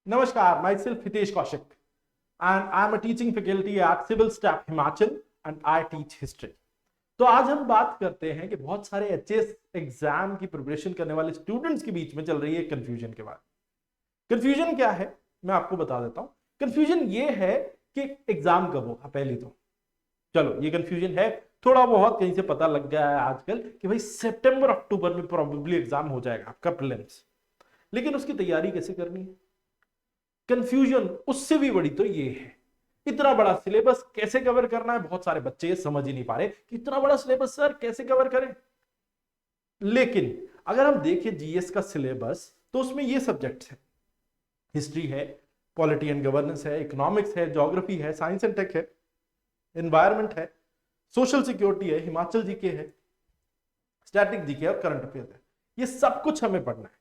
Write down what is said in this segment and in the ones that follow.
Namaskar, myself Hitesh Kaushik, and I am a teaching faculty at Civil Staff Himachal and I teach history. तो आज हम बात करते हैं कि बहुत सारे एचएस एग्जाम की प्रिपरेशन करने वाले स्टूडेंट्स के बीच में चल रही है कंफ्यूजन के बारे। कंफ्यूजन क्या है मैं आपको बता देता हूं। कंफ्यूजन ये है कि एग्जाम कब होगा। पहली तो चलो ये कंफ्यूजन है, थोड़ा बहुत कहीं से पता लग गया है आजकल कि भाई सितंबर अक्टूबर में प्रोबेबली एग्जाम हो जाएगा आपका प्रीलिम्स, लेकिन उसकी तैयारी कैसे करनी है। कंफ्यूजन उससे भी बड़ी तो ये है, इतना बड़ा सिलेबस कैसे कवर करना है। बहुत सारे बच्चे ये समझ ही नहीं पा रहे कि इतना बड़ा सिलेबस सर कैसे कवर करें। लेकिन अगर हम देखें जीएस का सिलेबस तो उसमें ये सब्जेक्ट्स हैं, हिस्ट्री है, पॉलिटी एंड गवर्नेंस है, इकोनॉमिक्स है, ज्योग्राफी है, साइंस एंड टेक है, एनवायरमेंट है, सोशल सिक्योरिटी है, हिमाचल जीके है, स्टैटिक जीके और करंट अफेयर्स है। ये सब कुछ हमें पढ़ना है।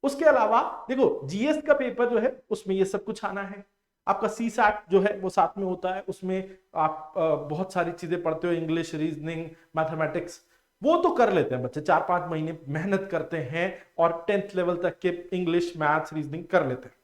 उसके अलावा देखो जीएस का पेपर जो है उसमें ये सब कुछ आना है। आपका सी सैट जो है वो साथ में होता है, उसमें आप बहुत सारी चीजें पढ़ते हो, इंग्लिश, रीजनिंग, मैथमेटिक्स, वो तो कर लेते हैं बच्चे, 4-5 महीने मेहनत करते हैं और 10th लेवल तक के इंग्लिश, मैथ्स, रीजनिंग कर लेते हैं,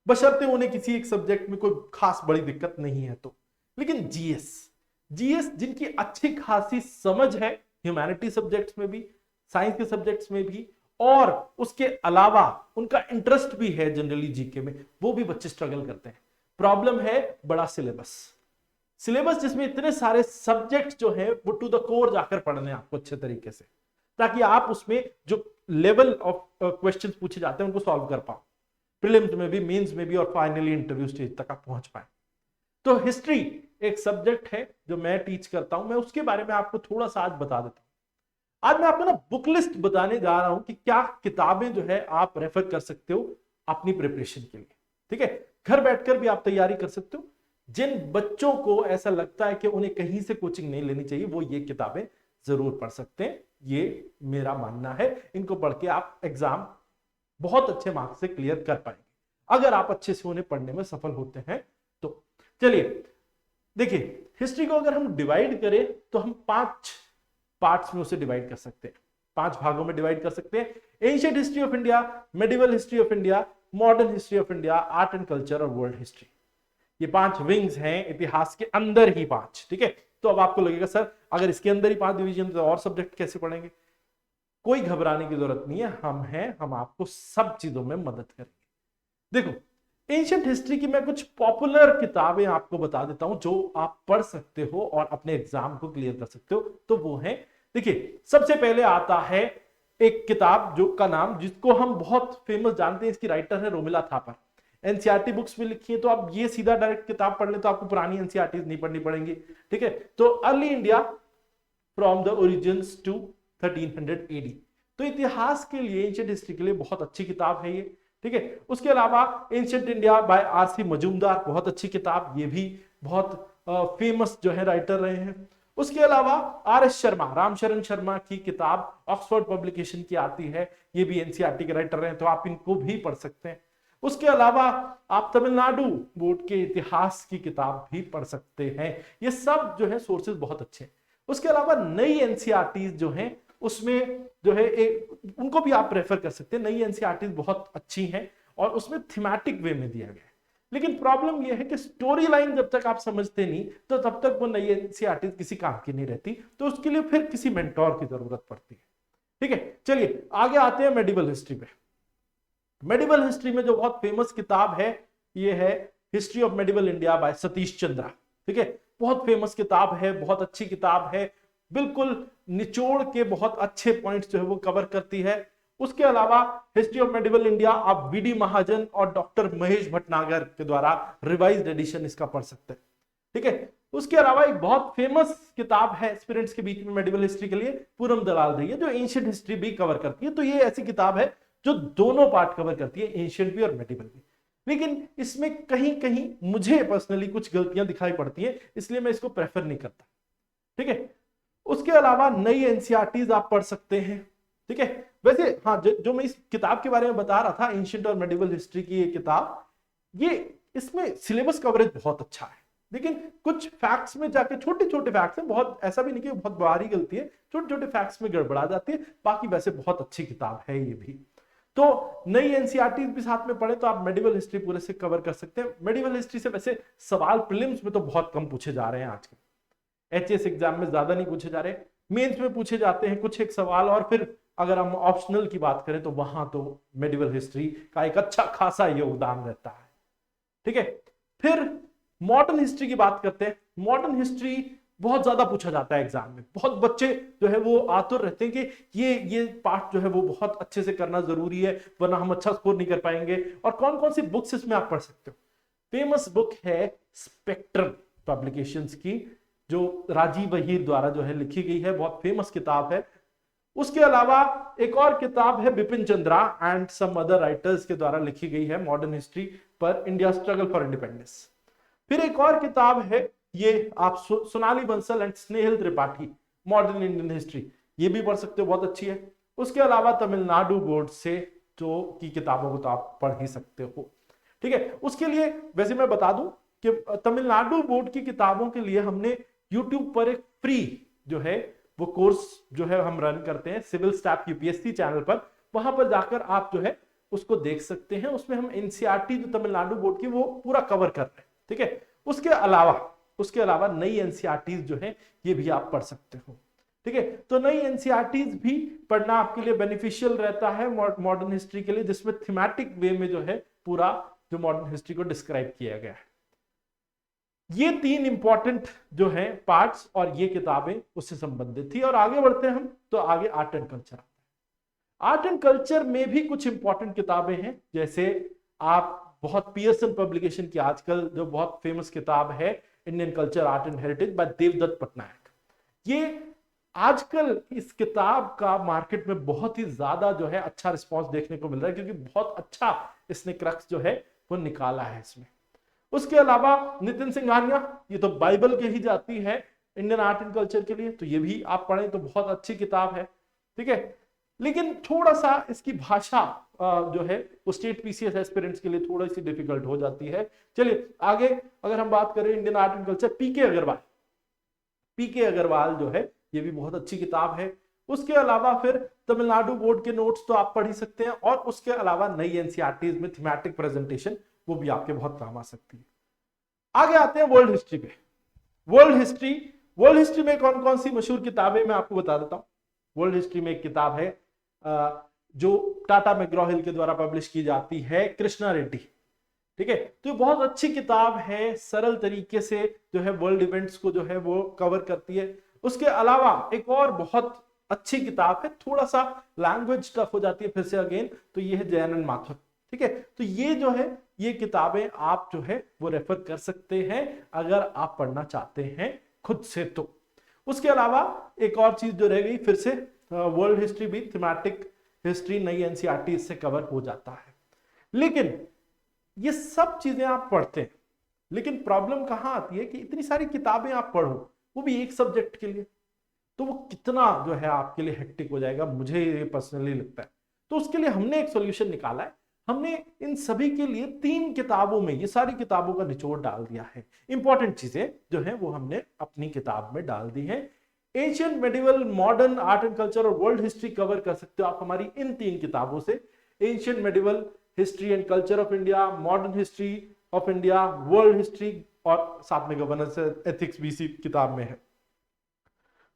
बशर्ते उन्हें किसी एक सब्जेक्ट में कोई खास बड़ी दिक्कत नहीं है तो। लेकिन जीएस जीएस जिनकी अच्छी खासी समझ है ह्यूमैनिटी सब्जेक्ट्स में भी, साइंस के सब्जेक्ट्स में भी, और उसके अलावा उनका इंटरेस्ट भी है जनरली जीके में, वो भी बच्चे स्ट्रगल करते हैं। प्रॉब्लम है बड़ा सिलेबस, सिलेबस जिसमें इतने सारे सब्जेक्ट जो है वो टू द कोर जाकर पढ़ने आपको अच्छे तरीके से, ताकि आप उसमें जो लेवल ऑफ क्वेश्चंस पूछे जाते हैं उनको सॉल्व कर पाओ, प्रीलिम्स में भी, मेंस में भी, और फाइनली इंटरव्यू स्टेज तक आप पहुंच पाए। तो हिस्ट्री एक सब्जेक्ट है जो मैं टीच करता हूं, मैं उसके बारे में आपको थोड़ा सा आज बता देता हूं। आज मैं आपको ना बुक लिस्ट बताने जा रहा हूं कि क्या किताबें जो है आप रेफर कर सकते हो अपनी प्रिपरेशन के लिए। ठीक है, घर बैठकर भी आप तैयारी कर सकते हो। जिन बच्चों को ऐसा लगता है कि उन्हें कहीं से कोचिंग नहीं लेनी चाहिए, वो ये किताबें जरूर पढ़ सकते हैं, ये मेरा मानना है। इनको पढ़ के आप एग्जाम बहुत अच्छे मार्क्स से क्लियर कर पाएंगे अगर आप अच्छे से उन्हें पढ़ने में सफल होते हैं तो। चलिए देखिए, हिस्ट्री को अगर हम डिवाइड करें तो हम 5 पार्ट्स में उसे डिवाइड कर सकते हैं, 5 भागों में डिवाइड कर सकते हैं। Ancient history of India, medieval history of India, modern history of India, art and culture और वर्ल्ड हिस्ट्री। ये 5 विंग्स हैं इतिहास के अंदर ही 5। ठीक है, तो अब आपको लगेगा सर अगर इसके अंदर ही 5 डिवीजन तो और सब्जेक्ट कैसे पढ़ेंगे। कोई घबराने की जरूरत नहीं है, हम हैं, हम आपको सब चीजों में मदद करेंगे। देखो एंशिएंट हिस्ट्री की मैं कुछ पॉपुलर किताबें आपको बता देता हूं जो आप पढ़ सकते हो और अपने एग्जाम को क्लियर कर सकते हो। तो वो है, देखिए सबसे पहले आता है एक किताब जो का नाम, जिसको हम बहुत फेमस जानते हैं, इसकी राइटर है रोमिला थापर। एनसीईआरटी बुक्स में लिखी है, तो आप ये सीधा डायरेक्ट किताब पढ़ लें तो आपको पुरानी एनसीईआरटी नहीं पढ़नी पड़ेंगी। ठीक है, तो early India from the origins to 1300 AD, तो इतिहास के लिए, एंशिएंट हिस्ट्री के लिए बहुत अच्छी किताब है ये। ठीक है, उसके अलावा ancient India by RC Majumdar, बहुत अच्छी किताब, ये भी बहुत फेमस जो है राइटर रहे हैं। उसके अलावा आर.एस. शर्मा, रामशरण शर्मा की किताब ऑक्सफोर्ड पब्लिकेशन की आती है, ये भी एनसीईआरटी के राइटर रहे हैं, तो आप इनको भी पढ़ सकते हैं। उसके अलावा आप तमिलनाडु बोर्ड के इतिहास की किताब भी पढ़ सकते हैं। ये सब जो है सोर्सेज बहुत अच्छे हैं। उसके अलावा नई एनसीईआरटी जो हैं उसमें जो है उनको भी आप रेफर कर सकते हैं। नई एनसीईआरटी बहुत अच्छी हैं और उसमें थीमेटिक वे में दिया गया है। लेकिन प्रॉब्लम यह है कि स्टोरी लाइन जब तक आप समझते नहीं तो तब तक वो नई एनसीईआरटी किसी काम की नहीं रहती, तो उसके लिए फिर किसी मेंटोर की जरूरत पड़ती है। ठीक है, चलिए आगे आते हैं मेडिवल हिस्ट्री पे। मेडिवल हिस्ट्री में जो बहुत फेमस किताब है ये है history of medieval India by Satish Chandra. ठीक है, बहुत फेमस किताब है, बहुत अच्छी किताब है, बिल्कुल निचोड़ के बहुत अच्छे पॉइंट्स जो है वो कवर करती है। उसके अलावा हिस्ट्री ऑफ मेडिवल इंडिया आप वीडी महाजन और डॉक्टर महेश भटनागर के द्वारा रिवाइज्ड एडिशन इसका पढ़ सकते हैं। ठीक है, उसके अलावा एक बहुत फेमस किताब है एस्पिरेंट्स के बीच में मेडिवल हिस्ट्री के लिए, पूरम दलाल रही है, जो एंशिएंट हिस्ट्री भी कवर करती है। तो ये ऐसी किताब है जो दोनों पार्ट कवर करती है, एंशिएंट भी और मेडिवल भी। लेकिन इसमें कहीं कहीं मुझे पर्सनली कुछ गलतियां दिखाई पड़ती हैं, इसलिए मैं इसको प्रेफर नहीं करता। ठीक है, उसके अलावा नई एनसीईआरटीज आप पढ़ सकते हैं। ठीक है, वैसे हाँ, जो मैं इस किताब के बारे में बता रहा था, एंशिएंट और मेडिवल हिस्ट्री की ये किताब, ये इसमें सिलेबस कवरेज बहुत अच्छा है, लेकिन कुछ फैक्ट्स में जाके, छोटे छोटे फैक्ट्स हैं, बहुत ऐसा भी नहीं कि बहुत भारी गलती है, छोटे छोटे फैक्ट्स में गड़बड़ा जाती है, बाकी वैसे बहुत अच्छी किताब है ये भी। तो नई एनसीईआरटी भी साथ में पढ़े तो आप मेडिवल हिस्ट्री पूरे से कवर कर सकते हैं। मेडिवल हिस्ट्री से वैसे सवाल प्रीलिम्स में तो बहुत कम पूछे जा रहे हैं आजकल, एचएस एग्जाम में ज्यादा नहीं पूछे जा रहे, मेंस में पूछे जाते हैं कुछ एक सवाल, और फिर अगर हम ऑप्शनल की बात करें तो वहां तो मेडिवल हिस्ट्री का एक अच्छा खासा योगदान रहता है। ठीक है, फिर मॉडर्न हिस्ट्री की बात करते हैं। मॉडर्न हिस्ट्री बहुत ज्यादा पूछा जाता है एग्जाम में, बहुत बच्चे जो है वो आतुर रहते हैं कि ये पार्ट जो है वो बहुत अच्छे से करना जरूरी है वरना हम अच्छा स्कोर नहीं कर पाएंगे। और कौन कौन सी बुक्स इसमें आप पढ़ सकते हो? फेमस बुक है स्पेक्ट्रम पब्लिकेशंस की, जो राजीव वहीर द्वारा जो है लिखी गई है, बहुत फेमस किताब है। उसके अलावा एक और किताब है Bipin Chandra and some other writers के द्वारा लिखी गई है मॉडर्न हिस्ट्री पर, इंडिया स्ट्रगल फॉर इंडिपेंडेंस। फिर एक और किताब है, ये आप Sonali Bansal and Snehal Tripathi, modern Indian history, ये भी पढ़ सकते हो, बहुत अच्छी है। उसके अलावा तमिलनाडु बोर्ड से जो की किताबों को तो आप पढ़ ही सकते हो। ठीक है, उसके लिए वैसे मैं बता दूं कि तमिलनाडु बोर्ड की किताबों के लिए हमने यूट्यूब पर एक फ्री जो है वो कोर्स जो है हम रन करते हैं सिविल स्टाफ यूपीएससी चैनल पर, वहां पर जाकर आप जो है उसको देख सकते हैं। उसमें हम एनसीईआरटी जो तमिलनाडु बोर्ड की वो पूरा कवर कर रहे हैं। ठीक है, उसके अलावा नई एनसीईआरटीज जो है ये भी आप पढ़ सकते हो। ठीक है, तो नई एनसीईआरटीज भी पढ़ना आपके लिए बेनिफिशियल रहता है मॉडर्न हिस्ट्री के लिए, जिसमें थीमेटिक वे में जो है पूरा जो मॉडर्न हिस्ट्री को डिस्क्राइब किया गया है। ये तीन इंपॉर्टेंट जो है पार्ट्स और ये किताबें उससे संबंधित थी। और आगे बढ़ते हैं हम, तो आगे आर्ट एंड कल्चर आता है। आर्ट एंड कल्चर में भी कुछ इंपॉर्टेंट किताबें हैं, जैसे आप बहुत पियर्सन पब्लिकेशन की आजकल जो बहुत फेमस किताब है Indian culture art and heritage by Devdutt Pattanaik, ये आजकल इस किताब का मार्केट में बहुत ही ज्यादा जो है अच्छा रिस्पांस देखने को मिल रहा है, क्योंकि बहुत अच्छा इसने क्रक्स जो है वो निकाला है इसमें। उसके अलावा नितिन सिंघानिया, ये तो बाइबल के ही जाती है इंडियन आर्ट एंड कल्चर के लिए, तो ये भी आप पढ़ें तो बहुत अच्छी किताब है। ठीक है, लेकिन थोड़ा सा इसकी भाषा जो है वो स्टेट पीसीएस एस्पिरेंट्स के लिए थोड़ी सी डिफिकल्ट हो जाती है। चलिए आगे अगर हम बात करें इंडियन आर्ट एंड कल्चर, पीके अग्रवाल जो है ये भी बहुत अच्छी किताब है। उसके अलावा फिर तमिलनाडु बोर्ड के नोट्स तो आप पढ़ ही सकते हैं, और उसके अलावा नई एनसीईआरटीज में थीमेटिक प्रेजेंटेशन वो भी आपके बहुत काम आ सकती है। आगे आते हैं वर्ल्ड हिस्ट्री पे। वर्ल्ड हिस्ट्री में कौन कौन सी मशहूर किताबें मैं आपको बता देता हूं। वर्ल्ड हिस्ट्री में एक किताब है जो टाटा मैग्रॉ-हिल के द्वारा पब्लिश की जाती है, कृष्णा रेड्डी। ठीक है, तो ये बहुत अच्छी किताब है, सरल तरीके से जो है वर्ल्ड इवेंट्स को जो है वो कवर करती है। उसके अलावा एक और बहुत अच्छी किताब है, थोड़ा सा लैंग्वेज टफ हो जाती है फिर से अगेन, तो ये है जैन एंड माथुर। ठीक है, तो ये जो है ये किताबें आप जो है वो रेफर कर सकते हैं अगर आप पढ़ना चाहते हैं खुद से तो। उसके अलावा एक और चीज जो रह गई, फिर से वर्ल्ड हिस्ट्री भी थीमेटिक हिस्ट्री नई एनसीईआरटी से कवर हो जाता है। लेकिन ये सब चीजें आप पढ़ते हैं, लेकिन प्रॉब्लम कहां आती है कि इतनी सारी किताबें आप पढ़ो वो भी एक सब्जेक्ट के लिए, तो वो कितना जो है आपके लिए हेक्टिक हो जाएगा, मुझे ये पर्सनली लगता है। तो उसके लिए हमने एक सॉल्यूशन निकाला है। हमने इन सभी के लिए 3 किताबों में ये सारी किताबों का निचोड़ डाल दिया है। इंपॉर्टेंट चीजें जो है वो हमने अपनी किताब में डाल दी है। Asian, medieval, modern, art and culture और वर्ल्ड हिस्ट्री कवर कर सकते हो आप हमारी इन 3 किताबों से। Asian, medieval history and culture of India, modern history of India, world history, और साथ में गवर्नेंस एथिक्स भी इसी किताब में है।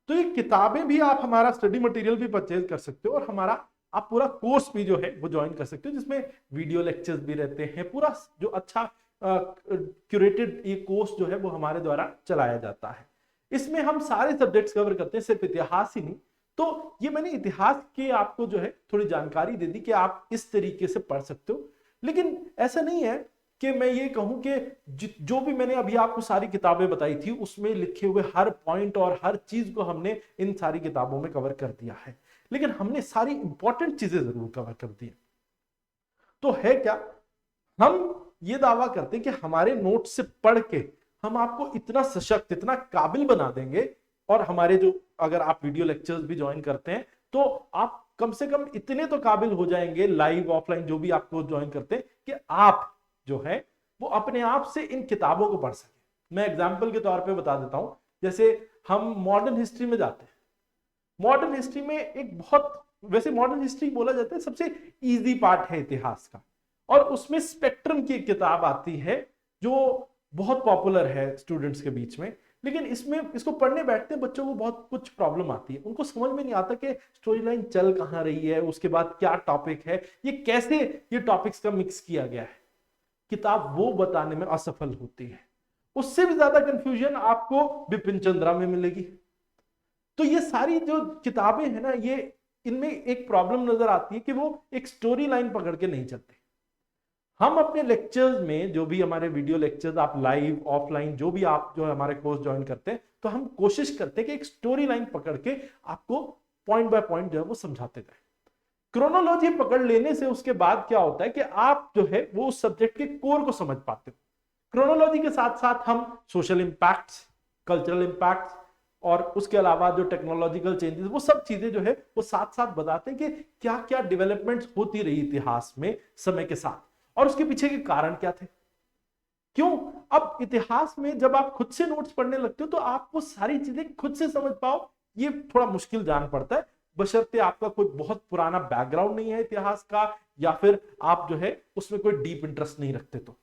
तो ये किताबें भी आप हमारा स्टडी मटेरियल भी परचेज कर सकते हो, और हमारा आप पूरा कोर्स भी जो है वो ज्वाइन कर सकते हो, जिसमें वीडियो लेक्चर्स भी रहते हैं। पूरा जो अच्छा क्यूरेटेड ये कोर्स जो है वो हमारे द्वारा चलाया जाता है। इसमें हम सारे सब्जेक्ट्स कवर करते हैं, सिर्फ इतिहास ही नहीं। तो ये मैंने इतिहास के आपको जो है थोड़ी जानकारी दे दी कि आप इस तरीके से पढ़ सकते हो, लेकिन ऐसा नहीं है कि मैं ये कहूं कि जो भी मैंने अभी आपको सारी किताबें बताई थी उसमें लिखे हुए हर पॉइंट और हर चीज को हमने इन सारी किताबों में कवर कर दिया है, लेकिन हमने सारी इंपॉर्टेंट चीजें जरूर कवर कर दी। तो है क्या, हम ये दावा करते हैं कि हमारे नोट से पढ़ के हम आपको इतना सशक्त, इतना काबिल बना देंगे, और हमारे जो अगर आप वीडियो लेक्चर्स भी ज्वाइन करते हैं तो आप कम से कम इतने तो काबिल हो जाएंगे, लाइव ऑफलाइन जो भी आपको ज्वाइन करते हैं, कि आप जो है वो अपने आप से इन किताबों को पढ़ सके। मैं एग्जाम्पल के तौर पे बता देता हूं, जैसे हम मॉडर्न हिस्ट्री में जाते हैं। मॉडर्न हिस्ट्री में एक बहुत वैसे मॉडर्न हिस्ट्री बोला जाता है सबसे इजी पार्ट है इतिहास का, और उसमें स्पेक्ट्रम की एक किताब आती है जो बहुत पॉपुलर है स्टूडेंट्स के बीच में, लेकिन इसमें इसको पढ़ने बैठते हैं बच्चों को बहुत कुछ प्रॉब्लम आती है, उनको समझ में नहीं आता कि स्टोरी लाइन चल कहाँ रही है, उसके बाद क्या टॉपिक है, ये कैसे ये टॉपिक्स का मिक्स किया गया है। किताब वो बताने में असफल होती है। उससे भी ज्यादा कंफ्यूजन आपको बिपिन चंद्रा में मिलेगी। तो ये सारी जो किताबें हैं ना, ये इनमें एक प्रॉब्लम नजर आती है कि वो एक स्टोरी लाइन पकड़ के नहीं चलते। हम अपने लेक्चर्स में, जो भी हमारे वीडियो लेक्चर्स आप लाइव ऑफलाइन जो भी आप जो हमारे कोर्स ज्वाइन करते हैं, तो हम कोशिश करते हैं कि एक स्टोरी लाइन पकड़ के आपको पॉइंट बाय पॉइंट जो है वो समझाते जाए। क्रोनोलॉजी पकड़ लेने से उसके बाद क्या होता है कि आप जो है वो उस सब्जेक्ट के कोर को समझ पाते हो। क्रोनोलॉजी के साथ साथ हम सोशल इंपैक्ट्स, कल्चरल इंपैक्ट्स और उसके अलावा जो टेक्नोलॉजिकल चेंजेस, वो सब चीजें जो है वो साथ साथ बताते हैं कि क्या क्या डेवलपमेंट्स होती रही इतिहास में समय के साथ, और उसके पीछे के कारण क्या थे, क्यों। अब इतिहास में जब आप खुद से नोट्स पढ़ने लगते हो तो आप वो सारी चीजें खुद से समझ पाओ, ये थोड़ा मुश्किल जान पड़ता है, बशर्ते आपका कोई बहुत पुराना बैकग्राउंड नहीं है इतिहास का, या फिर आप जो है उसमें कोई डीप इंटरेस्ट नहीं रखते तो।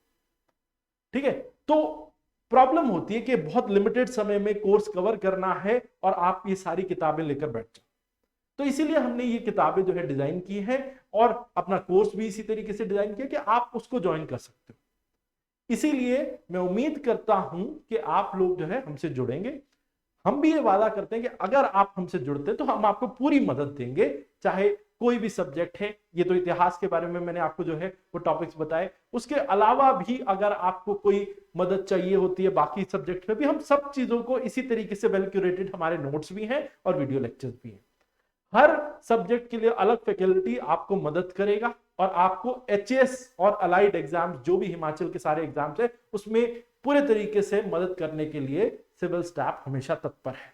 ठीक है, तो प्रॉब्लम होती है कि बहुत लिमिटेड समय में कोर्स कवर करना है और आप ये सारी किताबें लेकर बैठ जाओ। तो इसीलिए हमने ये किताबें जो है डिजाइन की है, और अपना कोर्स भी इसी तरीके से डिजाइन किया कि आप उसको ज्वाइन कर सकते हो। इसीलिए मैं उम्मीद करता हूं कि आप लोग जो है हमसे जुड़ेंगे। हम भी ये वादा करते हैं कि अगर आप हमसे जुड़ते हैं तो हम आपको पूरी मदद देंगे, चाहे कोई भी सब्जेक्ट है। ये तो इतिहास के बारे में मैंने आपको जो है वो टॉपिक्स बताए, उसके अलावा भी अगर आपको कोई मदद चाहिए होती है बाकी सब्जेक्ट में भी, हम सब चीजों को इसी तरीके से वेल क्यूरेटेड हमारे नोट्स भी हैं और वीडियो लेक्चर्स भी हैं। हर सब्जेक्ट के लिए अलग फैकल्टी आपको मदद करेगा, और आपको एचएस और अलाइड एग्जाम्स जो भी हिमाचल के सारे एग्जाम्स है उसमें पूरे तरीके से मदद करने के लिए सिविल स्टाफ हमेशा तत्पर है।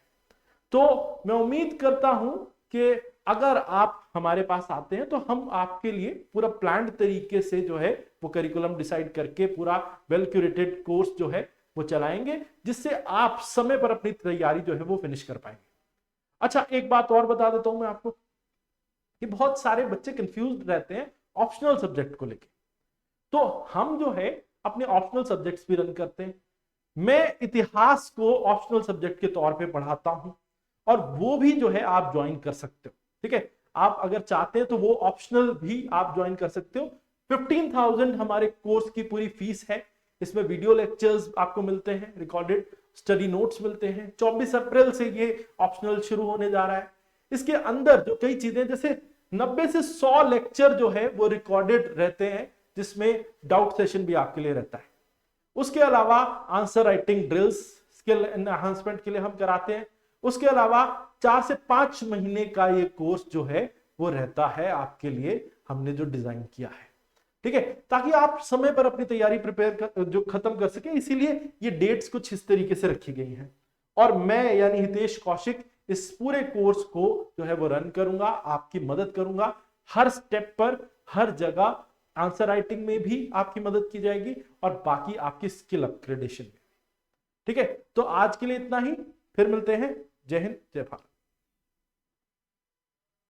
तो मैं उम्मीद करता हूं कि अगर आप हमारे पास आते हैं तो हम आपके लिए पूरा प्लान्ड तरीके से जो है वो करिकुलम डिसाइड करके पूरा वेल क्यूरेटेड कोर्स जो है वो चलाएंगे, जिससे आप समय पर अपनी तैयारी जो है वो फिनिश कर पाएंगे। अच्छा, एक बात और बता देता हूं मैं आपको कि बहुत सारे बच्चे कंफ्यूज रहते हैं ऑप्शनल सब्जेक्ट को लेके। तो हम जो है अपने ऑप्शनल सब्जेक्ट्स भी रन करते हैं। मैं इतिहास को ऑप्शनल सब्जेक्ट के तौर पे पढ़ाता हूं, और वो भी जो है आप ज्वाइन कर सकते हो। ठीक है, आप अगर चाहते हैं तो वो ऑप्शनल भी आप ज्वाइन कर सकते हो। 15,000 हमारे कोर्स की पूरी फीस है। इसमें वीडियो लेक्चर्स आपको मिलते हैं, रिकॉर्डेड स्टडी नोट्स मिलते हैं। 24 अप्रैल से ये ऑप्शनल शुरू होने जा रहा है। इसके अंदर जो कई चीजें, जैसे 90 से 100 लेक्चर जो है वो रिकॉर्डेड रहते हैं, जिसमें डाउट सेशन भी आपके लिए रहता है। उसके अलावा answer writing drills, skill enhancement के लिए हम कराते हैं। उसके अलावा 4 से 5 महीने का ये कोर्स जो है वो रहता है आपके लिए, हमने जो डिजाइन किया है। ठीक है, ताकि आप समय पर अपनी तैयारी जो खत्म कर सके। इसीलिए ये डेट्स कुछ इस तरीके से रखी गई हैं, और मैं यानी हितेश कौशिक इस पूरे कोर्स को जो है वो रन करूंगा, आपकी मदद करूंगा हर स्टेप पर, हर जगह। आंसर राइटिंग में भी आपकी मदद की जाएगी, और बाकी आपकी स्किल अपग्रेडेशन में। ठीक है, तो आज के लिए इतना ही, फिर मिलते हैं। जय हिंद, जय भारत।